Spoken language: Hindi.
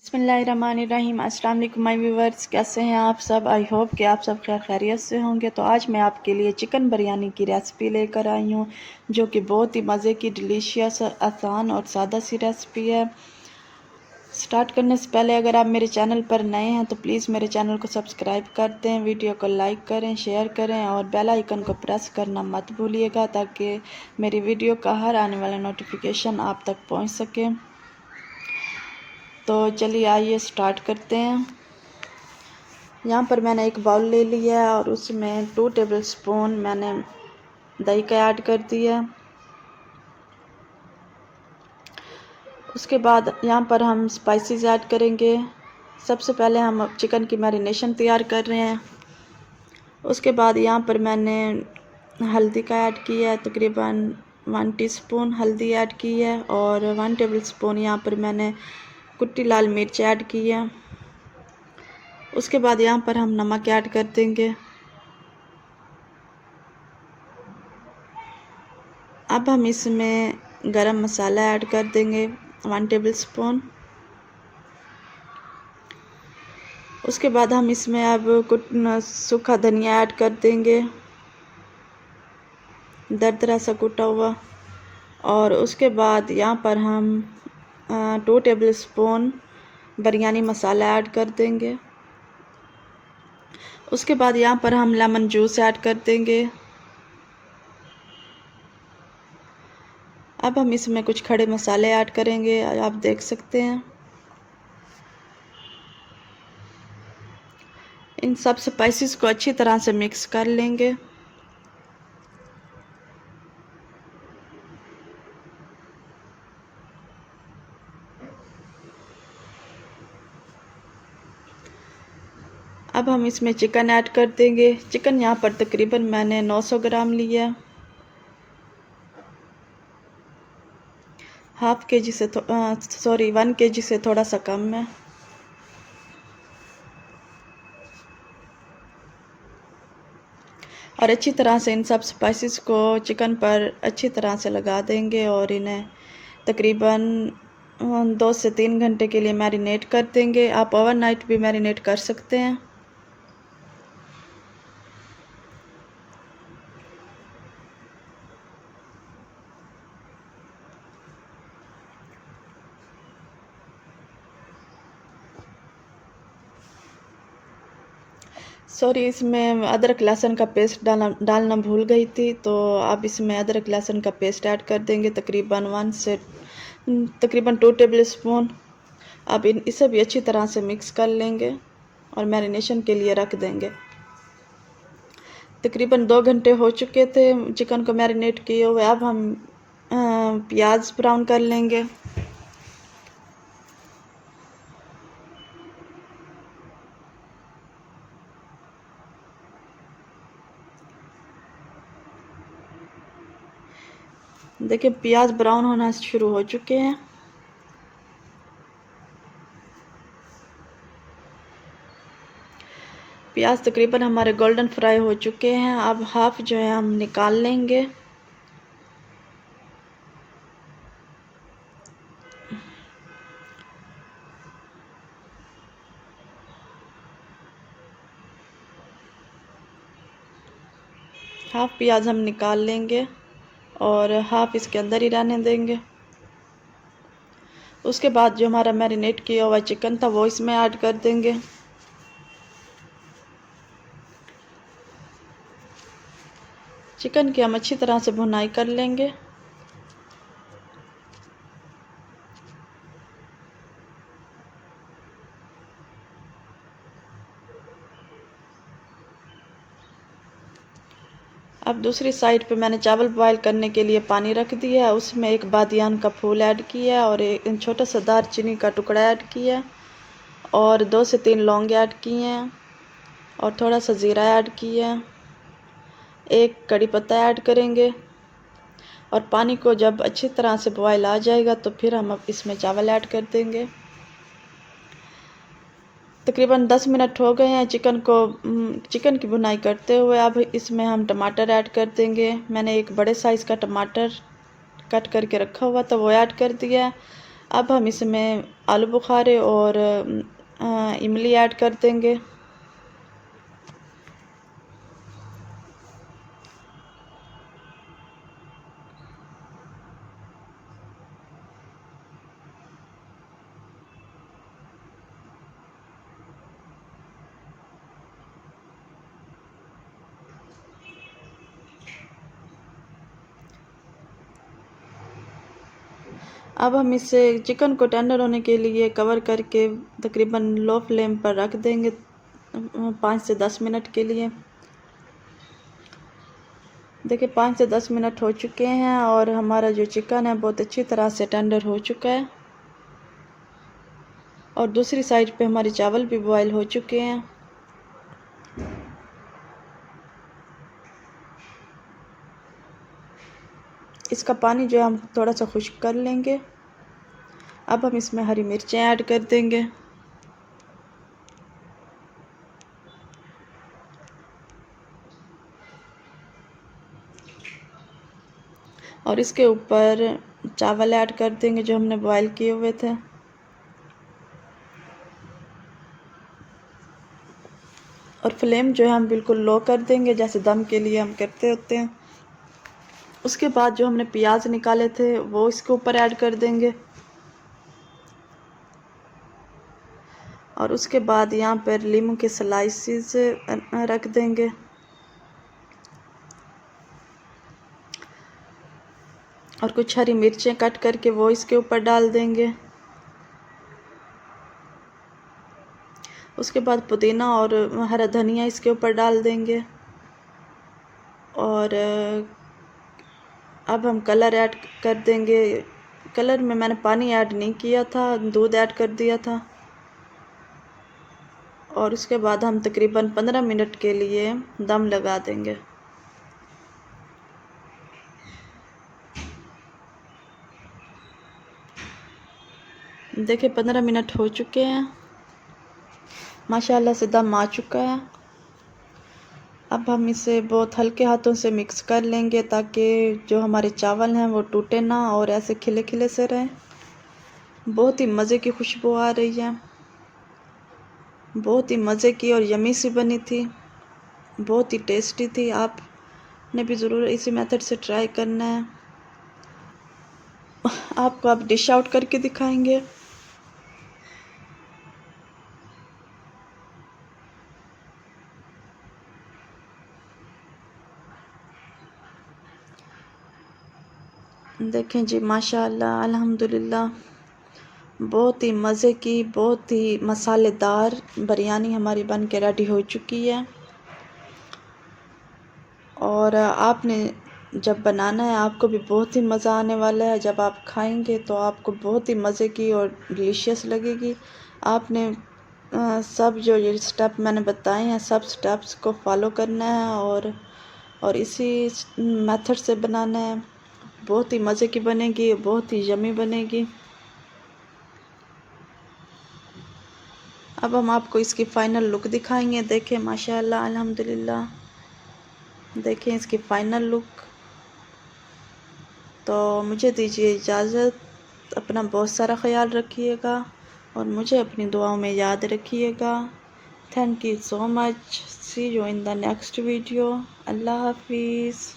बिस्मिल्लाहिर्रहमानिर्रहीम। अस्सलाम वालेकुम माय व्यूवर्स, कैसे हैं आप सब? आई होप कि आप सब खैर खैरियत से होंगे। तो आज मैं आपके लिए चिकन बिरयानी की रेसिपी लेकर आई हूँ, जो कि बहुत ही मज़े की, डिलीशियस, आसान और सादा सी रेसिपी है। स्टार्ट करने से पहले अगर आप मेरे चैनल पर नए हैं तो प्लीज़ मेरे चैनल को सब्सक्राइब कर दें, वीडियो को लाइक करें, शेयर करें और बेल आइकन को प्रेस करना मत भूलिएगा, ताकि मेरी वीडियो का हर आने वाला नोटिफिकेशन आप तक पहुँच सके। तो चलिए आइए स्टार्ट करते हैं। यहाँ पर मैंने एक बाउल ले लिया है और उसमें 2 टेबलस्पून मैंने दही का ऐड कर दिया। उसके बाद यहाँ पर हम स्पाइसेस ऐड करेंगे। सबसे पहले हम चिकन की मैरिनेशन तैयार कर रहे हैं। उसके बाद यहाँ पर मैंने हल्दी का ऐड किया है, तकरीबन 1 टीस्पून हल्दी ऐड की है और 1 टेबलस्पून यहाँ पर मैंने कुटी लाल मिर्च ऐड की है। उसके बाद यहाँ पर हम नमक ऐड कर देंगे। अब हम इसमें गरम मसाला ऐड कर देंगे 1 टेबलस्पून। उसके बाद हम इसमें अब सूखा धनिया ऐड कर देंगे, दरदरा सा कुटा हुआ। और उसके बाद यहाँ पर हम 2 टेबलस्पून बिरयानी मसाला ऐड कर देंगे। उसके बाद यहाँ पर हम लेमन जूस ऐड कर देंगे। अब हम इसमें कुछ खड़े मसाले ऐड करेंगे, आप देख सकते हैं। इन सब स्पाइसेस को अच्छी तरह से मिक्स कर लेंगे। अब हम इसमें चिकन ऐड कर देंगे। चिकन यहाँ पर तकरीबन मैंने 900 ग्राम लिया, हाफ के जी से 1 kg से थोड़ा सा कम है। और अच्छी तरह से इन सब स्पाइसेस को चिकन पर अच्छी तरह से लगा देंगे और इन्हें तकरीबन 2 से 3 घंटे के लिए मैरिनेट कर देंगे। आप ओवरनाइट भी मैरिनेट कर सकते हैं। सॉरी, इसमें अदरक लहसुन का पेस्ट डालना भूल गई थी, तो अब इसमें अदरक लहसुन का पेस्ट ऐड कर देंगे, तकरीबन 2 टेबलस्पून। अब इसे भी अच्छी तरह से मिक्स कर लेंगे और मैरिनेशन के लिए रख देंगे। तकरीबन 2 घंटे हो चुके थे चिकन को मैरिनेट किए हुए। अब हम प्याज ब्राउन कर लेंगे। देखिए प्याज ब्राउन होना शुरू हो चुके हैं। प्याज तकरीबन हमारे गोल्डन फ्राई हो चुके हैं। अब हाफ जो है हम निकाल लेंगे। हाफ प्याज हम निकाल लेंगे और हाफ इसके अंदर ही रहने देंगे। उसके बाद जो हमारा मैरिनेट किया हुआ चिकन था वो इसमें ऐड कर देंगे। चिकन की हम अच्छी तरह से भुनाई कर लेंगे। अब दूसरी साइड पे मैंने चावल बॉईल करने के लिए पानी रख दिया है। उसमें एक बादियान का फूल ऐड किया और एक छोटा सा दालचीनी का टुकड़ा ऐड किया और 2 से 3 लौंग ऐड किए हैं और थोड़ा सा ज़ीरा ऐड किया है। एक कड़ी पत्ता ऐड करेंगे और पानी को जब अच्छी तरह से बॉईल आ जाएगा तो फिर हम अब इसमें चावल ऐड कर देंगे। तकरीबन 10 मिनट हो गए हैं चिकन की भुनाई करते हुए। अब इसमें हम टमाटर ऐड कर देंगे। मैंने एक बड़े साइज़ का टमाटर कट करके रखा हुआ था वो ऐड कर दिया। अब हम इसमें आलू बुखारे और इमली ऐड कर देंगे। अब हम इसे चिकन को टेंडर होने के लिए कवर करके तकरीबन लो फ्लेम पर रख देंगे 5 से 10 मिनट के लिए। देखिए 5 से 10 मिनट हो चुके हैं और हमारा जो चिकन है बहुत अच्छी तरह से टेंडर हो चुका है और दूसरी साइड पे हमारे चावल भी बॉयल हो चुके हैं। इसका पानी जो हम थोड़ा सा खुश्क कर लेंगे। अब हम इसमें हरी मिर्चें ऐड कर देंगे और इसके ऊपर चावल ऐड कर देंगे जो हमने बॉयल किए हुए थे। और फ्लेम जो है हम बिल्कुल लो कर देंगे जैसे दम के लिए हम करते होते हैं। उसके बाद जो हमने प्याज निकाले थे वो इसके ऊपर ऐड कर देंगे और उसके बाद यहाँ पर लीमू के स्लाइसेस रख देंगे और कुछ हरी मिर्चें कट करके वो इसके ऊपर डाल देंगे। उसके बाद पुदीना और हरा धनिया इसके ऊपर डाल देंगे और अब हम कलर ऐड कर देंगे। कलर में मैंने पानी ऐड नहीं किया था, दूध ऐड कर दिया था और उसके बाद हम तकरीबन 15 मिनट के लिए दम लगा देंगे। देखिए 15 मिनट हो चुके हैं, माशाल्लाह से दम आ चुका है। अब हम इसे बहुत हल्के हाथों से मिक्स कर लेंगे ताकि जो हमारे चावल हैं वो टूटे ना और ऐसे खिले खिले से रहें। बहुत ही मज़े की खुशबू आ रही है, बहुत ही मज़े की और यमी सी बनी थी, बहुत ही टेस्टी थी। आपने भी ज़रूर इसी मेथड से ट्राई करना है। आपको आप डिश आउट करके दिखाएंगे। देखें जी माशाअल्लाह अल्हम्दुलिल्लाह, बहुत ही मज़े की, बहुत ही मसालेदार बिरयानी हमारी बन के रेडी हो चुकी है। और आपने जब बनाना है आपको भी बहुत ही मज़ा आने वाला है। जब आप खाएंगे तो आपको बहुत ही मज़े की और डिलीशियस लगेगी। आपने सब जो ये स्टेप मैंने बताए हैं सब स्टेप्स को फॉलो करना है और इसी मेथड से बनाना है। बहुत ही मज़े की बनेगी, बहुत ही यमी बनेगी। अब हम आपको इसकी फ़ाइनल लुक दिखाएंगे। देखें माशाअल्लाह अल्हम्दुलिल्लाह, देखें इसकी फ़ाइनल लुक। तो मुझे दीजिए इजाज़त, अपना बहुत सारा ख्याल रखिएगा और मुझे अपनी दुआओं में याद रखिएगा। Thank you so much. See you in the next video. अल्लाह हाफिज़।